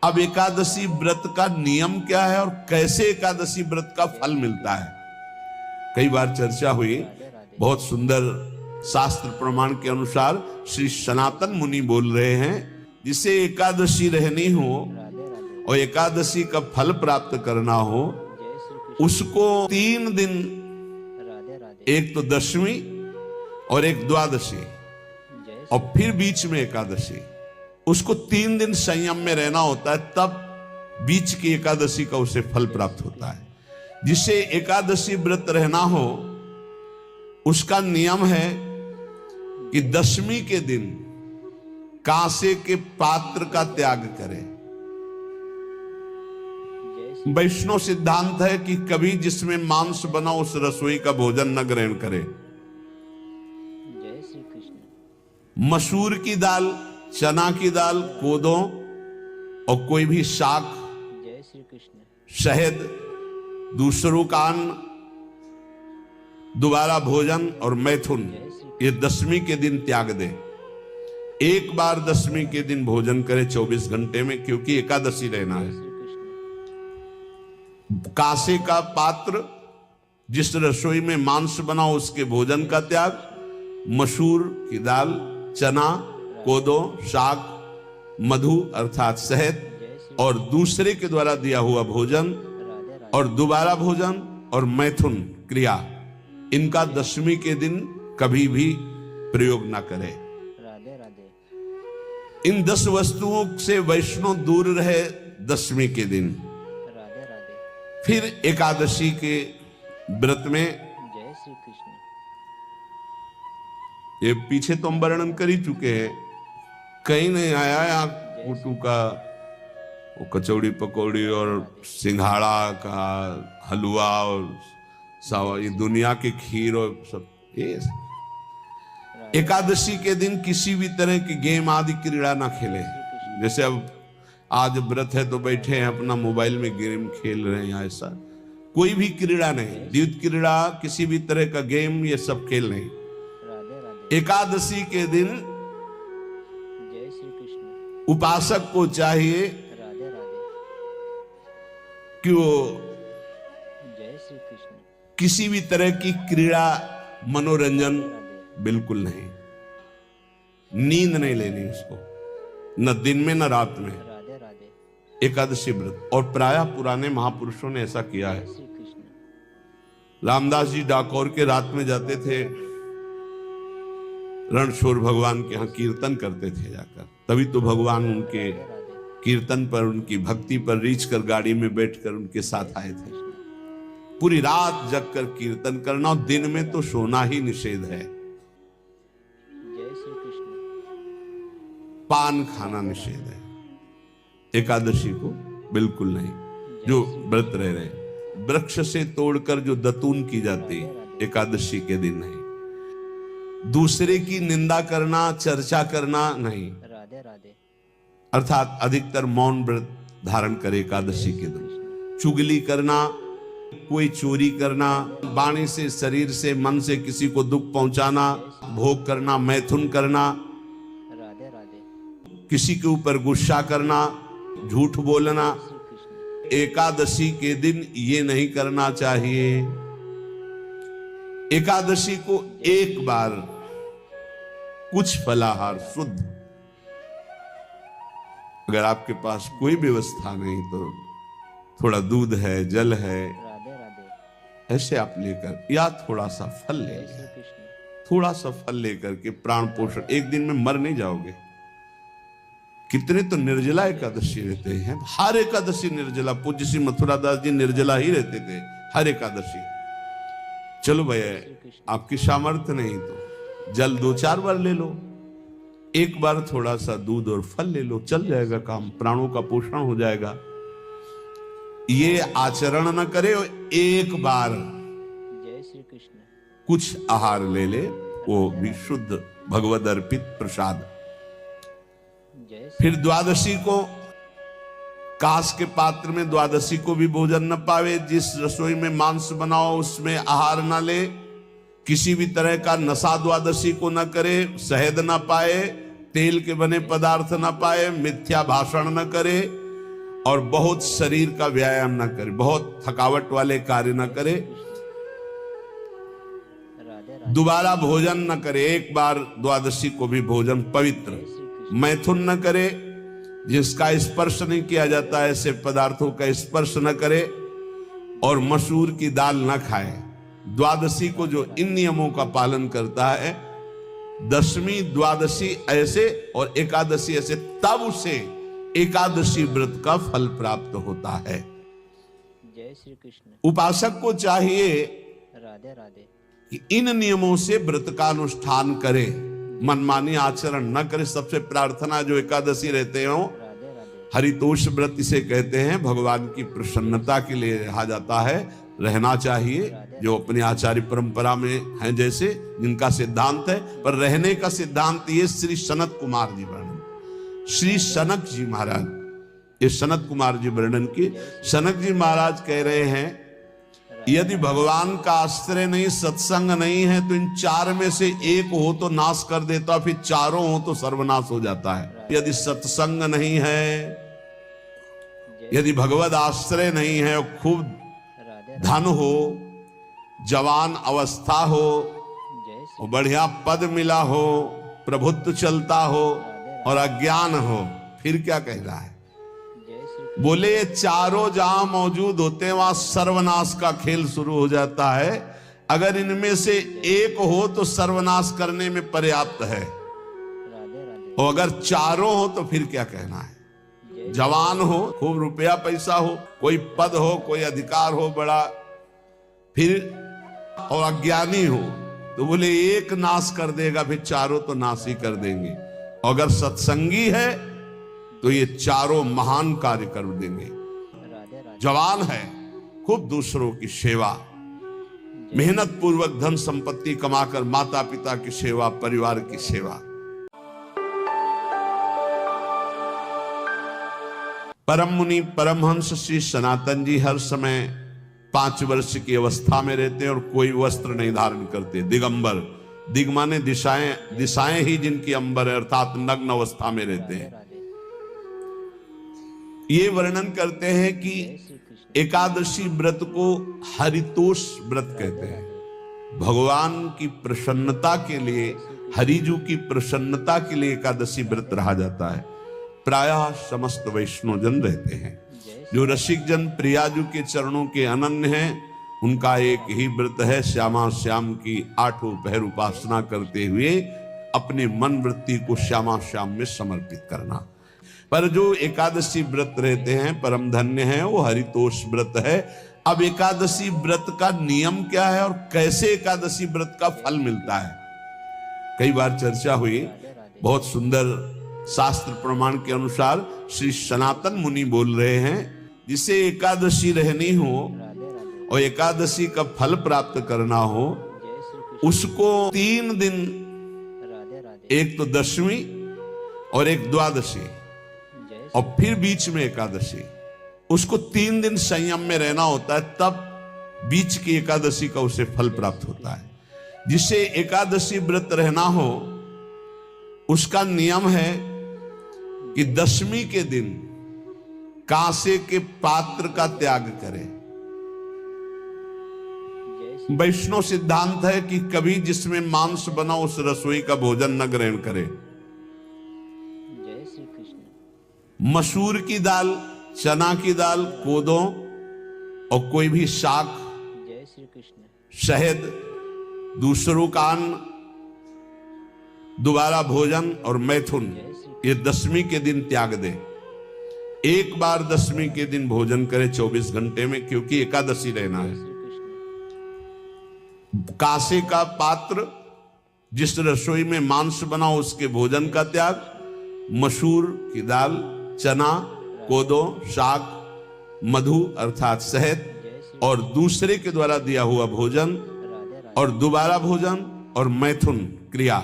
अब एकादशी व्रत का नियम क्या है और कैसे एकादशी व्रत का फल मिलता है, कई बार चर्चा हुई। बहुत सुंदर शास्त्र प्रमाण के अनुसार श्री सनातन मुनि बोल रहे हैं, जिसे एकादशी रहनी हो और एकादशी का फल प्राप्त करना हो, उसको 3 दिन, एक तो दशमी और एक द्वादशी और फिर बीच में एकादशी, उसको 3 दिन संयम में रहना होता है, तब बीच की एकादशी का उसे फल प्राप्त होता है। जिसे एकादशी व्रत रहना हो उसका नियम है कि दशमी के दिन कांसे के पात्र का त्याग करें। वैष्णव सिद्धांत है कि कभी जिसमें मांस बना उस रसोई का भोजन न ग्रहण करे। मसूर की दाल, चना की दाल, कोदों और कोई भी शाक, शहद, दूसरों का अन्न, दोबारा भोजन और मैथुन, ये दशमी के दिन त्याग दे। एक बार दशमी के दिन भोजन करे 24 घंटे में, क्योंकि एकादशी रहना है। कांसे का पात्र, जिस रसोई में मांस बना उसके भोजन का त्याग, मसूर की दाल, चना, कोदो, शाक, मधु अर्थात शहद और दूसरे के द्वारा दिया हुआ भोजन और दोबारा भोजन और मैथुन क्रिया, इनका दशमी के दिन कभी भी प्रयोग ना करें। इन 10 वस्तुओं से वैष्णव दूर रहे दशमी के दिन। फिर एकादशी के व्रत में, ये पीछे तो हम वर्णन कर ही चुके हैं, कहीं नहीं आया यहाँ कुटू का वो कचौड़ी पकौड़ी और सिंघाड़ा का हलवा और सावा, ये दुनिया के खीर और सब। ये एकादशी के दिन किसी भी तरह की गेम आदि क्रीड़ा ना खेले। जैसे अब आज व्रत है तो बैठे हैं अपना मोबाइल में गेम खेल रहे हैं, ऐसा कोई भी क्रीड़ा नहीं, द्वित क्रीड़ा, किसी भी तरह का गेम, ये सब खेल नहीं। एकादशी के दिन उपासक को चाहिए कि वो किसी भी तरह की क्रीड़ा, मनोरंजन बिल्कुल नहीं, नींद नहीं लेनी उसको, न दिन में न रात में। एकादशी व्रत, और प्रायः पुराने महापुरुषों ने ऐसा किया है। रामदास जी डाकोर के रात में जाते थे, रणछोड़ भगवान के यहाँ कीर्तन करते थे जाकर, तभी तो भगवान उनके कीर्तन पर, उनकी भक्ति पर रीझ कर गाड़ी में बैठकर उनके साथ आए थे। पूरी रात जगकर कीर्तन करना, और दिन में तो सोना ही निषेध है। पान खाना निषेध है, एकादशी को बिल्कुल नहीं। जो व्रत रह रहे, वृक्ष से तोड़कर जो दतून की जाती एकादशी के दिन नहीं। दूसरे की निंदा करना, चर्चा करना नहीं, अर्थात अधिकतर मौन व्रत धारण करे एकादशी के दिन। चुगली करना, कोई चोरी करना, वाणी से, शरीर से, मन से किसी को दुख पहुंचाना, भोग करना, मैथुन करना, किसी के ऊपर गुस्सा करना, झूठ बोलना, एकादशी के दिन ये नहीं करना चाहिए। एकादशी को एक बार कुछ फलाहार शुद्ध, अगर आपके पास कोई व्यवस्था नहीं तो थोड़ा दूध है, जल है, ऐसे आप लेकर, या थोड़ा सा फल ले, थोड़ा सा फल लेकर के प्राण पोषण, एक दिन में मर नहीं जाओगे। कितने तो निर्जला एकादशी रहते हैं, हर एकादशी निर्जला। पूज्य श्री मथुरा दास जी निर्जला ही रहते थे हर एकादशी। चलो भैया आपकी सामर्थ्य नहीं तो जल 2-4 बार ले लो, एक बार थोड़ा सा दूध और फल ले लो, चल जाएगा काम, प्राणों का पोषण हो जाएगा। ये आचरण न करे, एक बार कुछ आहार ले ले, वो भी शुद्ध भगवद अर्पित प्रसाद। फिर द्वादशी को कांस के पात्र में द्वादशी को भी भोजन न पावे। जिस रसोई में मांस बनाओ उसमें आहार न ले, किसी भी तरह का नशा द्वादशी को न करे, शहद न पाए, तेल के बने पदार्थ न पाए, मिथ्या भाषण न करे, और बहुत शरीर का व्यायाम ना करे, बहुत थकावट वाले कार्य ना करे, दोबारा भोजन न करे, एक बार द्वादशी को भी भोजन पवित्र, मैथुन न करे, जिसका स्पर्श नहीं किया जाता है ऐसे पदार्थों का स्पर्श न करे, और मसूर की दाल न खाए। द्वादशी को जो इन नियमों का पालन करता है, दशमी द्वादशी ऐसे और एकादशी ऐसे, तब उसे एकादशी व्रत का फल प्राप्त होता है। जय श्री कृष्ण। उपासक को चाहिए राधे राधे कि इन नियमों से व्रत का अनुष्ठान करे, मनमानी आचरण न करे। सबसे प्रार्थना जो एकादशी रहते हो, राधे राधे हरितोष व्रत इसे कहते हैं, भगवान की प्रसन्नता के लिए रहा जाता है, रहना चाहिए। जो अपनी आचार्य परंपरा में हैं, जैसे जिनका सिद्धांत है, पर रहने का सिद्धांत ये श्री सनत कुमार जी वर्णन, श्री सनक जी महाराज, ये सनत कुमार जी वर्णन की। सनक जी महाराज कह रहे हैं, यदि भगवान का आश्रय नहीं, सत्संग नहीं है, तो इन चार में से एक हो तो नाश कर देता, फिर चारों हो तो सर्वनाश हो जाता है। यदि सत्संग नहीं है, यदि भगवत आश्रय नहीं है, और खूब धन हो, जवान अवस्था हो, और बढ़िया पद मिला हो, प्रभुत्व चलता हो, और अज्ञान हो, फिर क्या कह रहा है? बोले ये चारों जहां मौजूद होते हैं वहां सर्वनाश का खेल शुरू हो जाता है। अगर इनमें से एक हो तो सर्वनाश करने में पर्याप्त है, और अगर चारों हो तो फिर क्या कहना है? जवान हो, खूब रुपया पैसा हो, कोई पद हो, कोई अधिकार हो बड़ा, फिर और अज्ञानी हो, तो बोले एक नाश कर देगा, फिर चारों तो नाश ही कर देंगे। और अगर सत्संगी है तो ये चारों महान कार्य कर देंगे। जवान है, खूब दूसरों की सेवा, मेहनत पूर्वक धन संपत्ति कमाकर माता पिता की सेवा, परिवार की सेवा। परम मुनि परमहंस श्री सनातन जी हर समय 5 वर्ष की अवस्था में रहते हैं और कोई वस्त्र नहीं धारण करते, दिगंबर। दिग माने दिशाएं, दिशाएं ही जिनकी अंबर है, अर्थात नग्न अवस्था में रहते हैं। ये वर्णन करते हैं कि एकादशी व्रत को हरितोष व्रत कहते हैं। भगवान की प्रसन्नता के लिए, हरिजू की प्रसन्नता के लिए एकादशी व्रत रहा जाता है। प्रायः समस्त वैष्णव जन रहते हैं। जो रसिक जन प्रियाजू के चरणों के अनन्य हैं, उनका एक ही व्रत है, श्यामा श्याम की 8 पहर उपासना करते हुए अपने मन वृत्ति को श्यामा श्याम में समर्पित करना। पर जो एकादशी व्रत रहते हैं परम धन्य हैं, वो हरितोष व्रत है। अब एकादशी व्रत का नियम क्या है और कैसे एकादशी व्रत का फल मिलता है, कई बार चर्चा हुई। बहुत सुंदर शास्त्र प्रमाण के अनुसार श्री सनातन मुनि बोल रहे हैं, जिसे एकादशी रहनी हो और एकादशी का फल प्राप्त करना हो, उसको 3 दिन, एक तो दशमी और एक द्वादशी, और फिर बीच में एकादशी, उसको 3 दिन संयम में रहना होता है, तब बीच की एकादशी का उसे फल प्राप्त होता है। जिसे एकादशी व्रत रहना हो, उसका नियम है कि दशमी के दिन कांसे के पात्र का त्याग करें। वैष्णव सिद्धांत है कि कभी जिसमें मांस बना उस रसोई का भोजन न ग्रहण करे। मसूर की दाल, चना की दाल, कोदों और कोई भी शाक, शहद, दूसरों का अन्न, दोबारा भोजन और मैथुन, ये दशमी के दिन त्याग दे। एक बार दशमी के दिन भोजन करे 24 घंटे में, क्योंकि एकादशी रहना है। कांसे का पात्र, जिस रसोई में मांस बना उसके भोजन का त्याग, मसूर की दाल, चना, कोदो, शाक, मधु अर्थात शहद और दूसरे के द्वारा दिया हुआ भोजन, और दोबारा भोजन और मैथुन क्रिया,